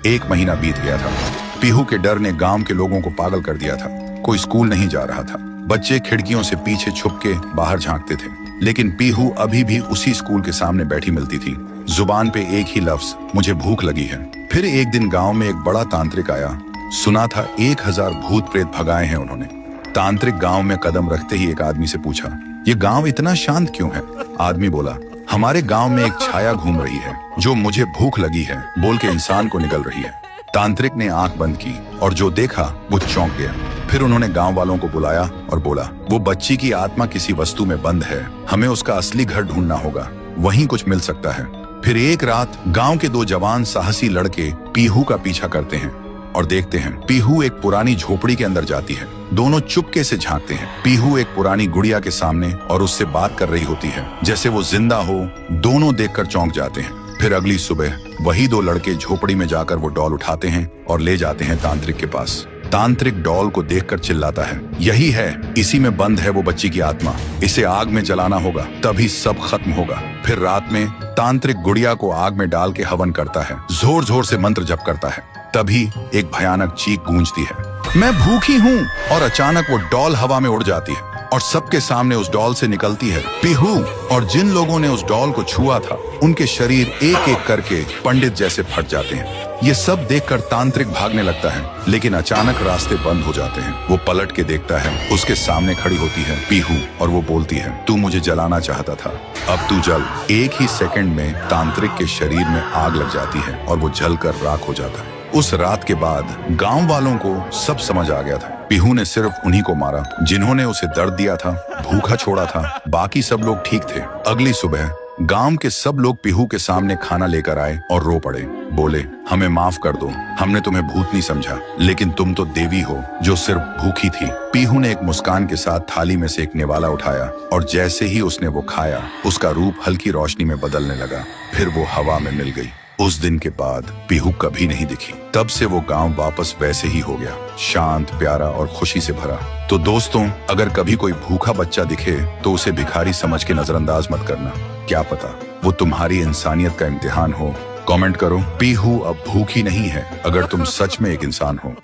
1 महीना बीत गया था। पीहू के डर ने गांव के लोगों को पागल कर दिया था। कोई स्कूल नहीं जा रहा था। बच्चे खिड़कियों से पीछे छुप के बाहर झांकते थे, लेकिन पीहू अभी भी उसी स्कूल के सामने बैठी मिलती थी। जुबान पे एक ही लफ्ज, मुझे भूख लगी है। फिर एक दिन गांव में एक बड़ा तांत्रिक आया। सुना था 1000 भूत प्रेत भगाए हैं उन्होंने। तांत्रिक गांव में कदम रखते ही एक आदमी से पूछा, ये गांव इतना शांत क्यों है? आदमी बोला, हमारे गांव में एक छाया घूम रही है जो मुझे भूख लगी है बोल के इंसान को निगल रही है। तांत्रिक ने आंख बंद की और जो देखा वो चौंक गया। फिर उन्होंने गांव वालों को बुलाया और बोला, वो बच्ची की आत्मा किसी वस्तु में बंद है, हमें उसका असली घर ढूंढना होगा, वहीं कुछ मिल सकता है। फिर एक रात गांव के 2 जवान साहसी लड़के पीहू का पीछा करते हैं और देखते हैं पीहू एक पुरानी झोपड़ी के अंदर जाती है। दोनों चुपके से झांकते हैं। पीहू एक पुरानी गुड़िया के सामने और उससे बात कर रही होती है जैसे वो जिंदा हो। दोनों देखकर चौंक जाते हैं। फिर अगली सुबह वही 2 लड़के झोपड़ी में जाकर वो डॉल उठाते हैं और ले जाते हैं तांत्रिक के पास। तांत्रिक डॉल को देखकर चिल्लाता है, यही है, इसी में बंद है वो बच्ची की आत्मा, इसे आग में जलाना होगा तभी सब खत्म होगा। फिर रात में तांत्रिक गुड़िया को आग में डाल के हवन करता है, जोर जोर से मंत्र जप करता है। तभी एक भयानक चीख गूंजती है, मैं भूखी हूँ। और अचानक वो डॉल हवा में उड़ जाती है और सबके सामने उस डॉल से निकलती है पीहू। और जिन लोगों ने उस डॉल को छुआ था उनके शरीर एक एक करके पंडित जैसे फट जाते हैं। ये सब देखकर तांत्रिक भागने लगता है, लेकिन अचानक रास्ते बंद हो जाते हैं। वो पलट के देखता है, उसके सामने खड़ी होती है पीहू और वो बोलती है, तू मुझे जलाना चाहता था, अब तू जल। एक ही सेकंड में तांत्रिक के शरीर में आग लग जाती है और वो जलकर राख हो जाता है। उस रात के बाद गांव वालों को सब समझ आ गया था। पीहू ने सिर्फ उन्हीं को मारा जिन्होंने उसे दर्द दिया था, भूखा छोड़ा था, बाकी सब लोग ठीक थे। अगली सुबह गांव के सब लोग पीहू के सामने खाना लेकर आए और रो पड़े। बोले, हमें माफ कर दो, हमने तुम्हें भूत नहीं समझा, लेकिन तुम तो देवी हो जो सिर्फ भूखी थी। पीहू ने एक मुस्कान के साथ थाली में से एक निवाला उठाया और जैसे ही उसने वो खाया उसका रूप हल्की रोशनी में बदलने लगा। फिर वो हवा में मिल गई। उस दिन के बाद पीहू कभी नहीं दिखी। तब से वो गांव वापस वैसे ही हो गया, शांत, प्यारा और खुशी से भरा। तो दोस्तों, अगर कभी कोई भूखा बच्चा दिखे तो उसे भिखारी समझ के नजरअंदाज मत करना। क्या पता वो तुम्हारी इंसानियत का इम्तिहान हो। कमेंट करो, पीहू अब भूखी नहीं है, अगर तुम सच में एक इंसान हो।